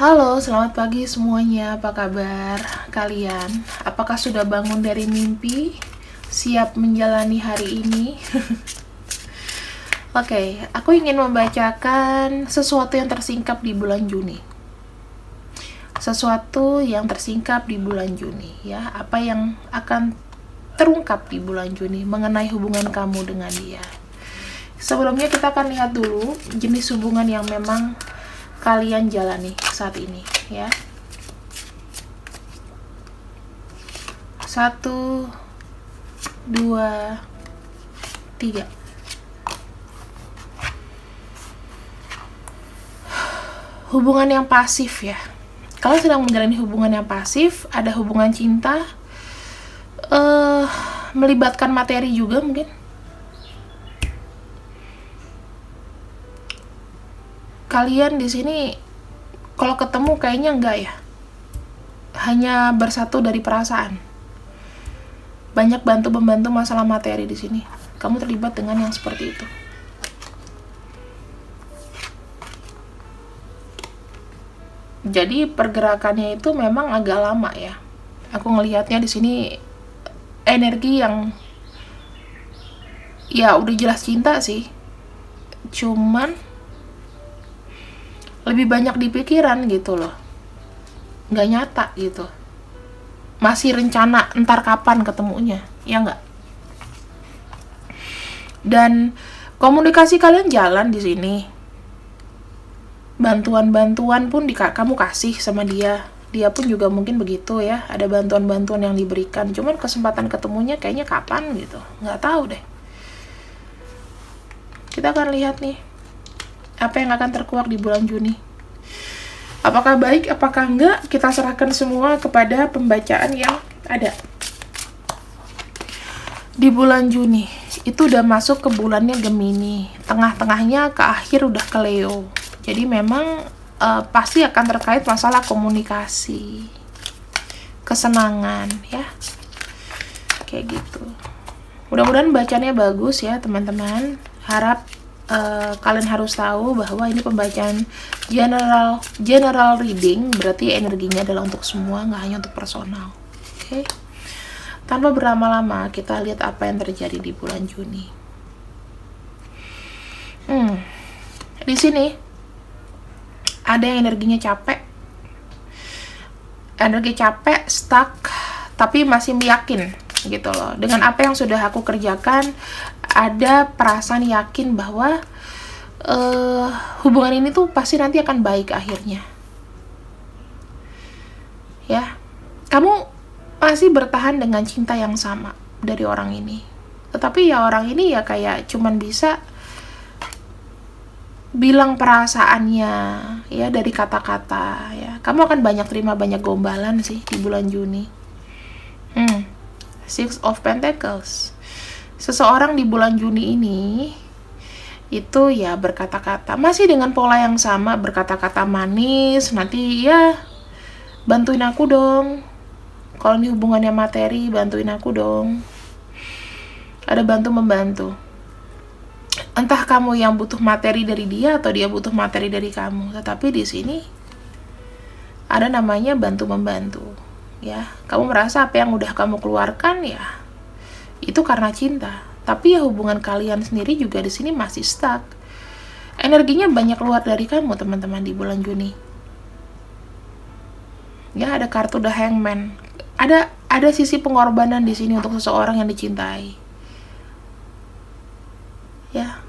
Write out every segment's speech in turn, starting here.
Halo, selamat pagi semuanya. Apa kabar kalian? Apakah sudah bangun dari mimpi? Siap menjalani hari ini? Oke, aku ingin membacakan sesuatu yang tersingkap di bulan Juni. Sesuatu yang tersingkap di bulan Juni, ya. Apa yang akan terungkap di bulan Juni mengenai hubungan kamu dengan dia. Sebelumnya kita akan lihat dulu jenis hubungan yang memang kalian jalani saat ini, ya. 1, 2, 3. Hubungan yang pasif, ya. Kalau sedang menjalani hubungan yang pasif, ada hubungan cinta, melibatkan materi juga mungkin. Kalian di sini kalau ketemu kayaknya enggak ya. Hanya bersatu dari perasaan. Banyak bantu-membantu masalah materi di sini. Kamu terlibat dengan yang seperti itu. Jadi pergerakannya itu memang agak lama ya. Aku ngelihatnya di sini energi yang ya udah jelas cinta sih. Cuman lebih banyak di pikiran gitu loh, nggak nyata gitu, masih rencana entar kapan ketemunya, ya nggak? Dan komunikasi kalian jalan di sini, bantuan-bantuan pun kamu kasih sama dia pun juga mungkin begitu ya, ada bantuan-bantuan yang diberikan, cuman kesempatan ketemunya kayaknya kapan gitu, nggak tahu deh. Kita akan lihat nih apa yang akan terkuak di bulan Juni. Apakah baik, apakah enggak, kita serahkan semua kepada pembacaan yang ada. Di bulan Juni, itu udah masuk ke bulannya Gemini. Tengah-tengahnya ke akhir udah ke Leo. Jadi memang pasti akan terkait masalah komunikasi, kesenangan, ya. Kayak gitu. Mudah-mudahan bacanya bagus ya teman-teman. Harap kalian harus tahu bahwa ini pembacaan general reading, berarti energinya adalah untuk semua, nggak hanya untuk personal. Oke. Tanpa berlama-lama, kita lihat apa yang terjadi di bulan Juni. Di sini ada yang energinya capek, energi capek, stuck, tapi masih yakin gitu loh dengan apa yang sudah aku kerjakan. Ada perasaan yakin bahwa hubungan ini tuh pasti nanti akan baik akhirnya, ya. Kamu masih bertahan dengan cinta yang sama dari orang ini, tetapi ya orang ini ya kayak cuman bisa bilang perasaannya ya dari kata-kata, ya. Kamu akan terima banyak gombalan sih di bulan Juni. Six of Pentacles. Seseorang di bulan Juni ini itu ya berkata-kata masih dengan pola yang sama, berkata-kata manis, nanti ya bantuin aku dong. Kalau ini hubungannya materi, bantuin aku dong. Ada bantu-membantu. Entah kamu yang butuh materi dari dia atau dia butuh materi dari kamu, tetapi di sini ada namanya bantu-membantu. Ya, kamu merasa apa yang udah kamu keluarkan ya itu karena cinta, tapi ya hubungan kalian sendiri juga di sini masih stuck. Energinya banyak keluar dari kamu teman-teman di bulan Juni. Ya, ada kartu The Hangman. Ada sisi pengorbanan di sini untuk seseorang yang dicintai. Ya,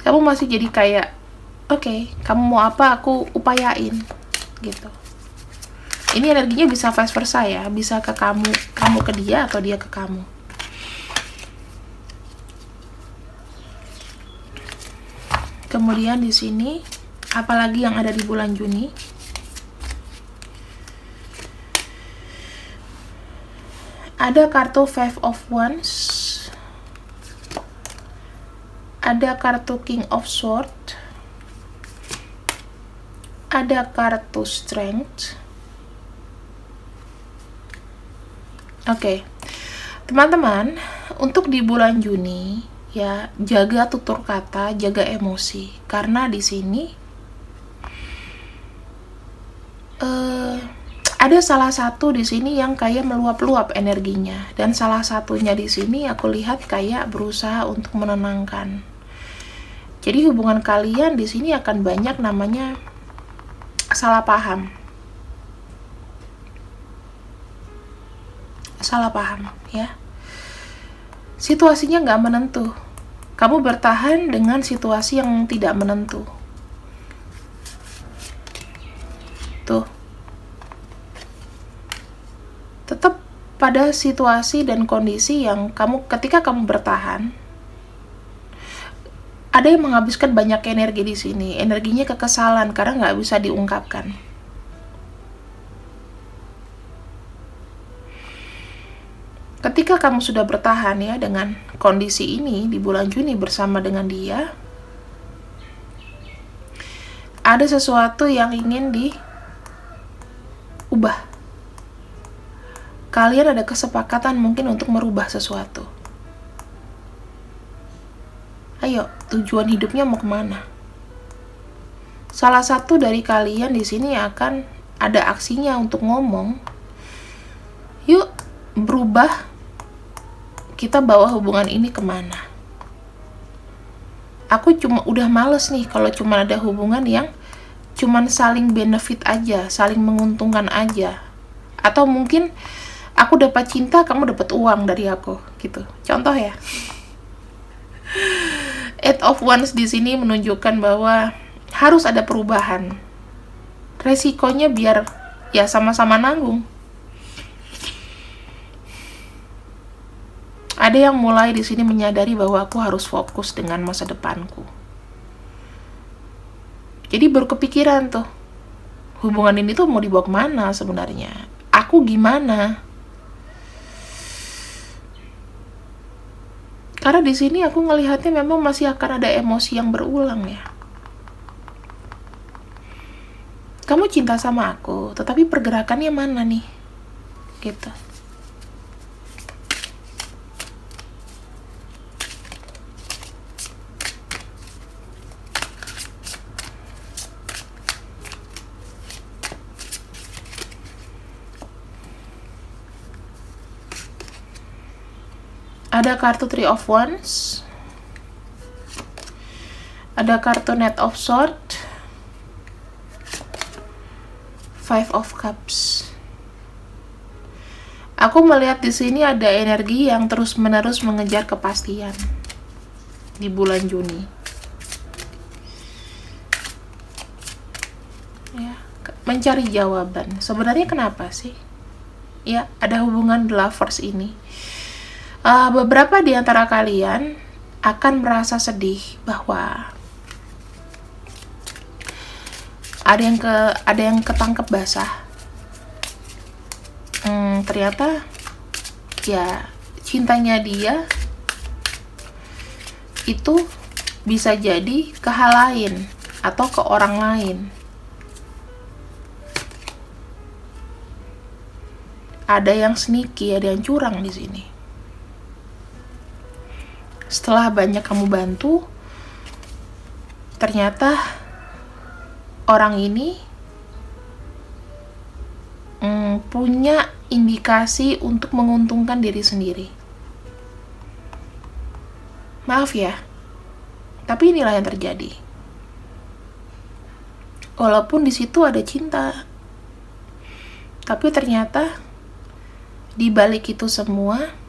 kamu masih jadi kayak oke, kamu mau apa aku upayain gitu. Ini energinya bisa vice versa ya, bisa ke kamu ke dia atau dia ke kamu. Kemudian di sini apalagi yang ada di bulan Juni? Ada kartu Five of Wands. Ada kartu King of Swords. Ada kartu Strength. Oke, teman-teman, untuk di bulan Juni ya jaga tutur kata, jaga emosi, karena di sini eh, ada salah satu di sini yang kayak meluap-luap energinya, dan salah satunya di sini aku lihat kayak berusaha untuk menenangkan. Jadi hubungan kalian di sini akan banyak namanya salah paham. Salah paham, ya. Situasinya nggak menentu. Kamu bertahan dengan situasi yang tidak menentu. Tuh. Tetap pada situasi dan kondisi yang ketika kamu bertahan, ada yang menghabiskan banyak energi di sini. Energinya kekesalan karena nggak bisa diungkapkan. Ketika kamu sudah bertahan ya dengan kondisi ini di bulan Juni bersama dengan dia, ada sesuatu yang ingin diubah. Kalian ada kesepakatan mungkin untuk merubah sesuatu. Ayo, tujuan hidupnya mau kemana? Salah satu dari kalian di sini akan ada aksinya untuk ngomong, yuk berubah, kita bawa hubungan ini kemana? Aku udah males nih kalau cuma ada hubungan yang cuma saling benefit aja, saling menguntungkan aja. Atau mungkin aku dapat cinta, kamu dapat uang dari aku, gitu. Contoh ya. Eight of Wands di sini menunjukkan bahwa harus ada perubahan. Resikonya biar ya sama-sama nanggung. Ada yang mulai di sini menyadari bahwa aku harus fokus dengan masa depanku. Jadi baru kepikiran tuh, hubungan ini tuh mau dibawa kemana sebenarnya? Aku gimana? Karena di sini aku ngelihatnya memang masih akan ada emosi yang berulang ya. Kamu cinta sama aku, tetapi pergerakannya mana nih? Gitu. Ada kartu Three of Wands, ada kartu Knight of Swords, Five of Cups. Aku melihat di sini ada energi yang terus-menerus mengejar kepastian di bulan Juni. Ya, mencari jawaban. Sebenarnya kenapa sih? Ya, ada hubungan lovers ini. Beberapa di antara kalian akan merasa sedih bahwa ada yang ketangkep basah. Ternyata ya cintanya dia itu bisa jadi ke hal lain atau ke orang lain. Ada yang sneaky, ada yang curang di sini. Setelah banyak kamu bantu, ternyata orang ini punya indikasi untuk menguntungkan diri sendiri. Maaf ya, tapi inilah yang terjadi. Walaupun di situ ada cinta, tapi ternyata di balik itu semua,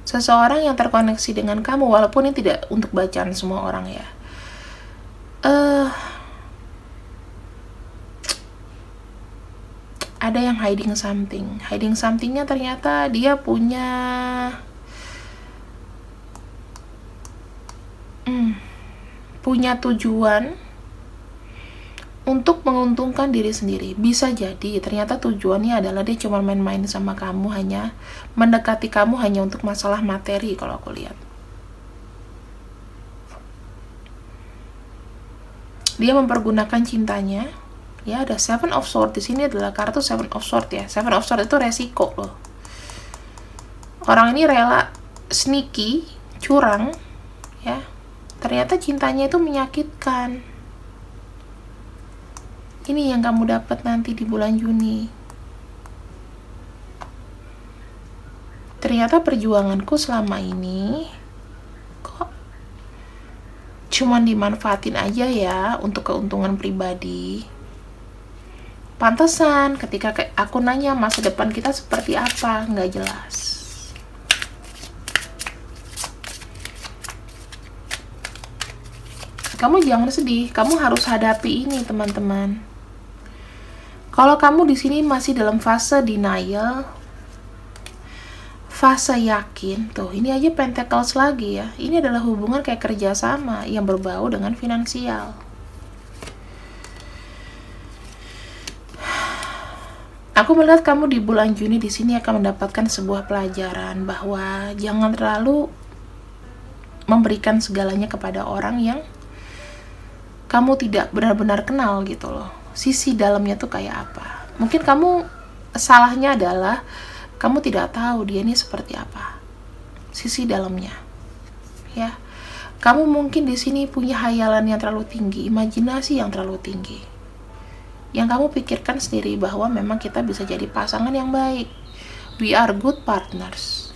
seseorang yang terkoneksi dengan kamu, walaupun ini tidak untuk bacaan semua orang ya, ada yang hiding somethingnya ternyata dia punya tujuan untuk menguntungkan diri sendiri. Bisa jadi ternyata tujuannya adalah dia cuma main-main sama kamu, hanya mendekati kamu hanya untuk masalah materi kalau aku lihat. Dia mempergunakan cintanya. Ya, ada Seven of Swords di sini adalah kartu Seven of Swords ya. Seven of Swords itu resiko loh. Orang ini rela sneaky, curang, ya. Ternyata cintanya itu menyakitkan. Ini yang kamu dapat nanti di bulan Juni. Ternyata perjuanganku selama ini kok cuman dimanfaatin aja ya untuk keuntungan pribadi. Pantesan ketika aku nanya masa depan kita seperti apa, nggak jelas. Kamu jangan sedih, kamu harus hadapi ini, teman-teman. Kalau kamu di sini masih dalam fase denial, fase yakin, tuh ini aja Pentacles lagi ya. Ini adalah hubungan kayak kerjasama yang berbau dengan finansial. Aku melihat kamu di bulan Juni di sini akan mendapatkan sebuah pelajaran bahwa jangan terlalu memberikan segalanya kepada orang yang kamu tidak benar-benar kenal gitu loh. Sisi dalamnya tuh kayak apa. Mungkin kamu salahnya adalah kamu tidak tahu dia ini seperti apa. Sisi dalamnya. Ya. Kamu mungkin di sini punya hayalan yang terlalu tinggi, imajinasi yang terlalu tinggi. Yang kamu pikirkan sendiri bahwa memang kita bisa jadi pasangan yang baik. We are good partners.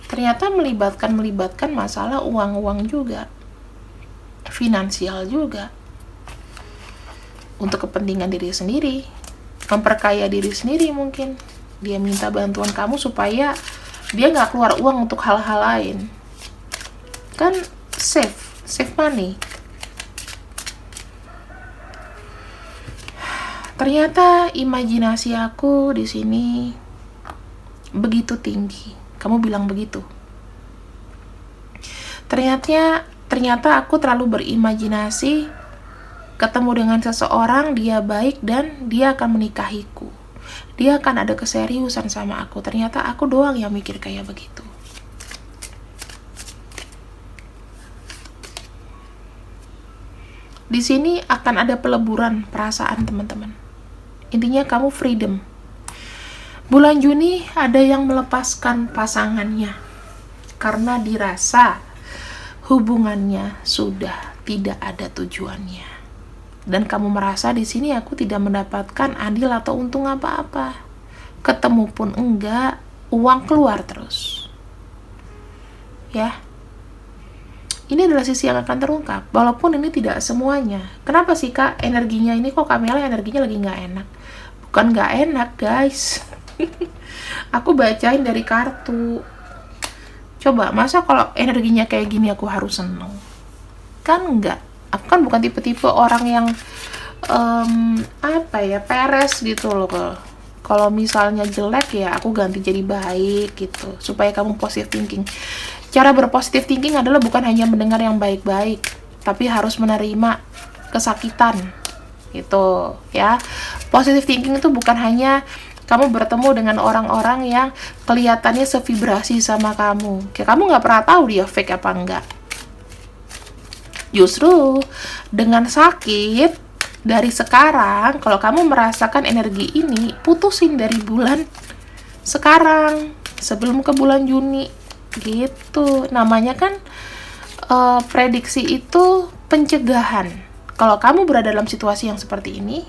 Ternyata melibatkan masalah uang-uang juga. Finansial juga. Untuk kepentingan diri sendiri. Memperkaya diri sendiri mungkin. Dia minta bantuan kamu supaya dia nggak keluar uang untuk hal-hal lain. Kan save money. Ternyata imajinasi aku di sini begitu tinggi. Kamu bilang begitu. Ternyata aku terlalu berimajinasi ketemu dengan seseorang, dia baik dan dia akan menikahiku. Dia akan ada keseriusan sama aku. Ternyata aku doang yang mikir kayak begitu. Di sini akan ada peleburan perasaan, teman-teman. Intinya kamu freedom. Bulan Juni ada yang melepaskan pasangannya karena dirasa hubungannya sudah tidak ada tujuannya. Dan kamu merasa di sini aku tidak mendapatkan adil atau untung apa-apa. Ketemu pun enggak, uang keluar terus. Ya. Ini adalah sisi yang akan terungkap, walaupun ini tidak semuanya. Kenapa sih Kak, energinya ini kok Kamela energinya lagi nggak enak? Bukan nggak enak guys. Aku bacain dari kartu. Coba, masa kalau energinya kayak gini aku harus seneng? Kan enggak. Aku kan bukan tipe-tipe orang yang peres gitu loh. Kalau misalnya jelek ya aku ganti jadi baik gitu, supaya kamu positive thinking. Cara berpositif thinking adalah bukan hanya mendengar yang baik-baik, tapi harus menerima kesakitan gitu ya. Positive thinking itu bukan hanya kamu bertemu dengan orang-orang yang kelihatannya sevibrasi sama kamu, kayak kamu nggak pernah tahu dia fake apa enggak. Justru dengan sakit dari sekarang, kalau kamu merasakan energi ini, putusin dari bulan sekarang sebelum ke bulan Juni gitu. Namanya kan prediksi itu pencegahan. Kalau kamu berada dalam situasi yang seperti ini,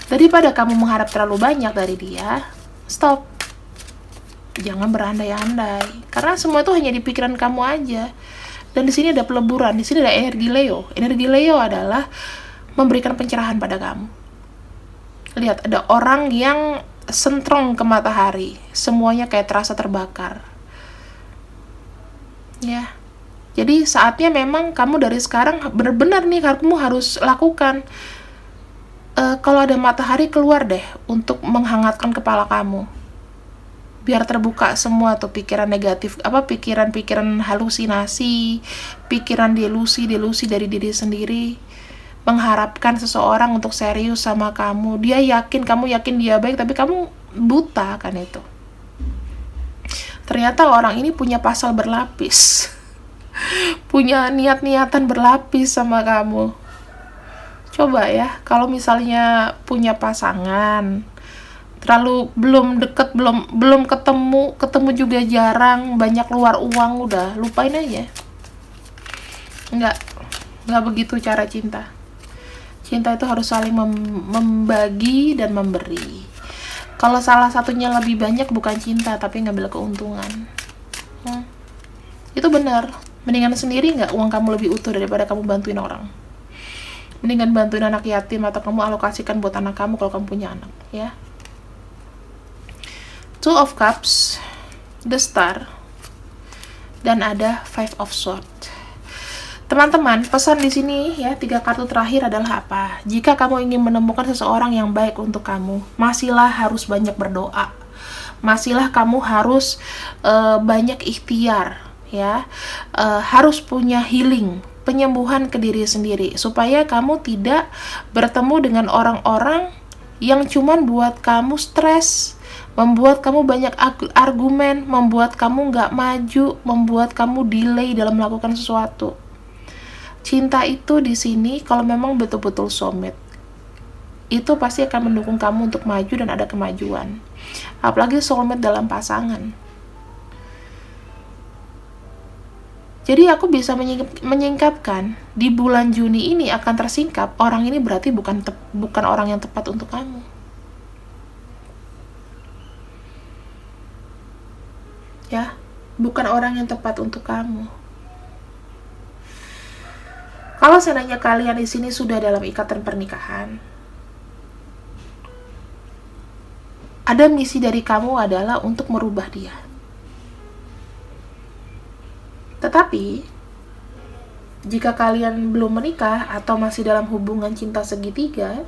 daripada kamu mengharap terlalu banyak dari dia, stop. Jangan berandai-andai, karena semua itu hanya di pikiran kamu aja. Dan di sini ada peleburan, di sini ada energi Leo. Energi Leo adalah memberikan pencerahan pada kamu. Lihat, ada orang yang sentrong ke matahari, semuanya kayak terasa terbakar. Ya, jadi saatnya memang kamu dari sekarang benar-benar nih kamu harus lakukan. Kalau ada matahari, keluar deh untuk menghangatkan kepala kamu. Biar terbuka semua tuh pikiran negatif, pikiran-pikiran halusinasi, pikiran delusi dari diri sendiri. Mengharapkan seseorang untuk serius sama kamu. Dia yakin, kamu yakin dia baik, tapi kamu buta kan itu. Ternyata orang ini punya pasal berlapis. Punya niat-niatan berlapis sama kamu. Coba ya, kalau misalnya punya pasangan, terlalu belum deket, belum ketemu juga jarang, banyak keluar uang, udah lupain aja. Nggak begitu cara cinta. Cinta itu harus saling membagi dan memberi. Kalau salah satunya lebih banyak bukan cinta, tapi ngambil keuntungan. Itu benar. Mendingan sendiri nggak uang kamu lebih utuh daripada kamu bantuin orang. Mendingan bantuin anak yatim atau kamu alokasikan buat anak kamu kalau kamu punya anak, ya. Two of Cups, the Star, dan ada Five of Swords. Teman-teman, pesan di sini ya, 3 kartu terakhir adalah apa? Jika kamu ingin menemukan seseorang yang baik untuk kamu, masihlah harus banyak berdoa. Masihlah kamu harus banyak ikhtiar, ya. Harus punya healing, penyembuhan ke diri sendiri, supaya kamu tidak bertemu dengan orang-orang yang cuman buat kamu stres, membuat kamu banyak argumen, membuat kamu nggak maju, membuat kamu delay dalam melakukan sesuatu. Cinta itu di sini kalau memang betul-betul soulmate, itu pasti akan mendukung kamu untuk maju dan ada kemajuan. Apalagi soulmate dalam pasangan. Jadi aku bisa menyingkapkan di bulan Juni ini akan tersingkap orang ini berarti bukan orang yang tepat untuk kamu. Ya, bukan orang yang tepat untuk kamu. Kalau seandainya kalian di sini sudah dalam ikatan pernikahan, ada misi dari kamu adalah untuk merubah dia. Tetapi, jika kalian belum menikah atau masih dalam hubungan cinta segitiga,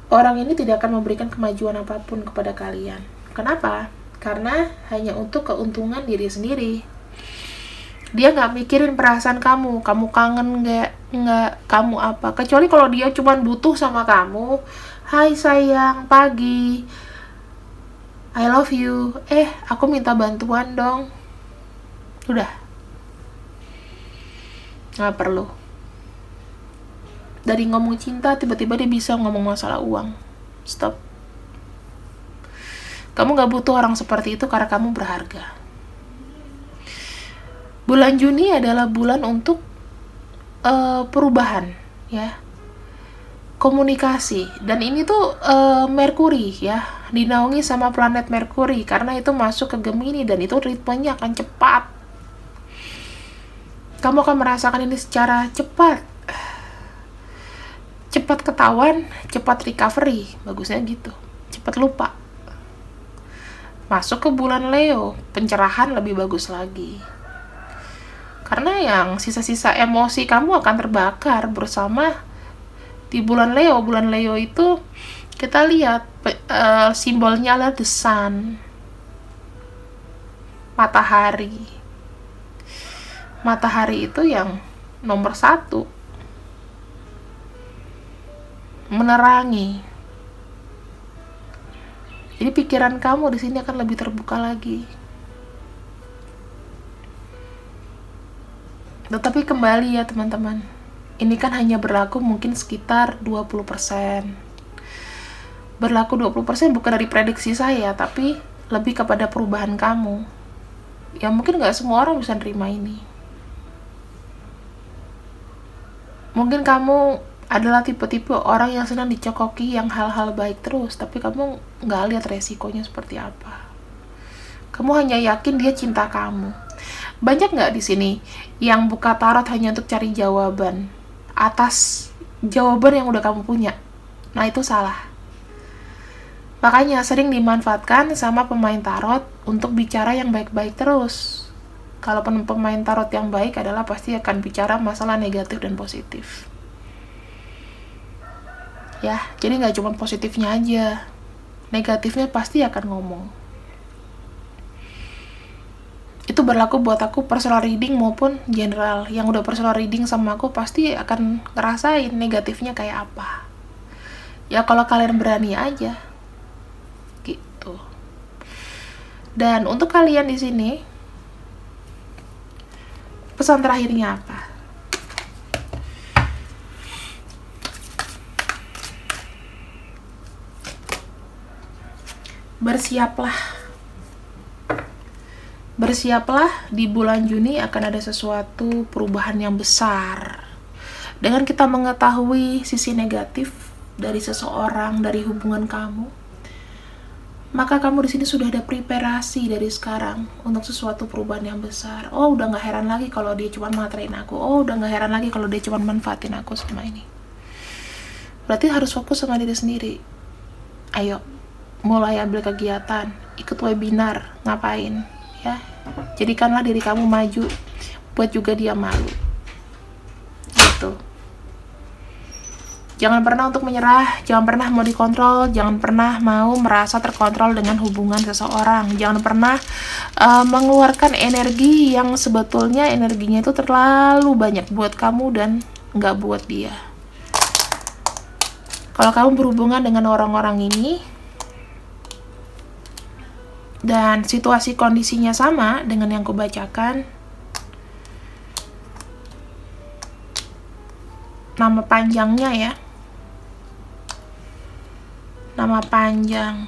orang ini tidak akan memberikan kemajuan apapun kepada kalian. Kenapa? Karena hanya untuk keuntungan diri sendiri. Dia nggak mikirin perasaan kamu kangen nggak, kamu apa. Kecuali kalau dia cuma butuh sama kamu, hai sayang, pagi, I love you, aku minta bantuan dong. Udah, nggak perlu. Dari ngomong cinta, tiba-tiba dia bisa ngomong masalah uang. Stop. Kamu nggak butuh orang seperti itu karena kamu berharga. Bulan Juni adalah bulan untuk perubahan, ya, komunikasi. Dan ini tuh Merkuri, ya, dinaungi sama planet Merkuri karena itu masuk ke Gemini dan itu ritmenya akan cepat. Kamu akan merasakan ini secara cepat ketahuan, cepat recovery, bagusnya gitu, cepat lupa. Masuk ke bulan Leo, pencerahan lebih bagus lagi. Karena yang sisa-sisa emosi kamu akan terbakar bersama di bulan Leo. Bulan Leo itu kita lihat simbolnya adalah the sun, matahari. Matahari itu yang nomor 1, menerangi. Jadi pikiran kamu di sini akan lebih terbuka lagi. Tetapi kembali ya teman-teman, ini kan hanya berlaku mungkin sekitar 20%. Berlaku 20% bukan dari prediksi saya, tapi lebih kepada perubahan kamu. Ya mungkin gak semua orang bisa nerima ini. Mungkin kamu adalah tipe-tipe orang yang senang dicokoki yang hal-hal baik terus, tapi kamu gak lihat resikonya seperti apa. Kamu hanya yakin dia cinta kamu. Banyak nggak di sini yang buka tarot hanya untuk cari jawaban atas jawaban yang udah kamu punya? Nah, itu salah. Makanya sering dimanfaatkan sama pemain tarot untuk bicara yang baik-baik terus. Kalau pemain tarot yang baik adalah pasti akan bicara masalah negatif dan positif. Ya, jadi nggak cuma positifnya aja. Negatifnya pasti akan ngomong. Itu berlaku buat aku personal reading maupun general. Yang udah personal reading sama aku pasti akan ngerasain negatifnya kayak apa. Ya kalau kalian berani aja. Gitu. Dan untuk kalian di sini, pesan terakhirnya apa? Bersiaplah di bulan Juni akan ada sesuatu perubahan yang besar. Dengan kita mengetahui sisi negatif dari seseorang, dari hubungan kamu, maka kamu di sini sudah ada preparasi dari sekarang untuk sesuatu perubahan yang besar. Oh, udah nggak heran lagi kalau dia cuma materin aku. Oh, udah nggak heran lagi kalau dia cuma manfaatin aku selama ini. Berarti harus fokus sama diri sendiri. Ayo, mulai ambil kegiatan, ikut webinar, ngapain, ya. Jadikanlah diri kamu maju, buat juga dia malu. Gitu. Jangan pernah untuk menyerah, jangan pernah mau dikontrol, jangan pernah mau merasa terkontrol dengan hubungan seseorang. Jangan pernah mengeluarkan energi yang sebetulnya energinya itu terlalu banyak buat kamu dan nggak buat dia. Kalau kamu berhubungan dengan orang-orang ini dan situasi kondisinya sama dengan yang kubacakan, nama panjangnya ya, nama panjang,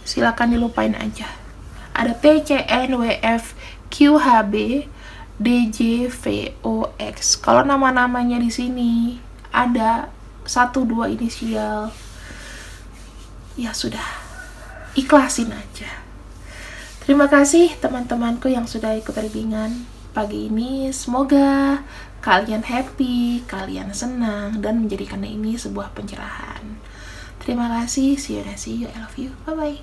silakan dilupain aja. Ada TCNWFQHB DJVOX. Kalau nama-namanya di sini ada 1-2 inisial, ya sudah, ikhlasin aja. Terima kasih teman-temanku yang sudah ikut readingan pagi ini. Semoga kalian happy, kalian senang, dan menjadikan ini sebuah pencerahan. Terima kasih, see you, I love you, bye-bye.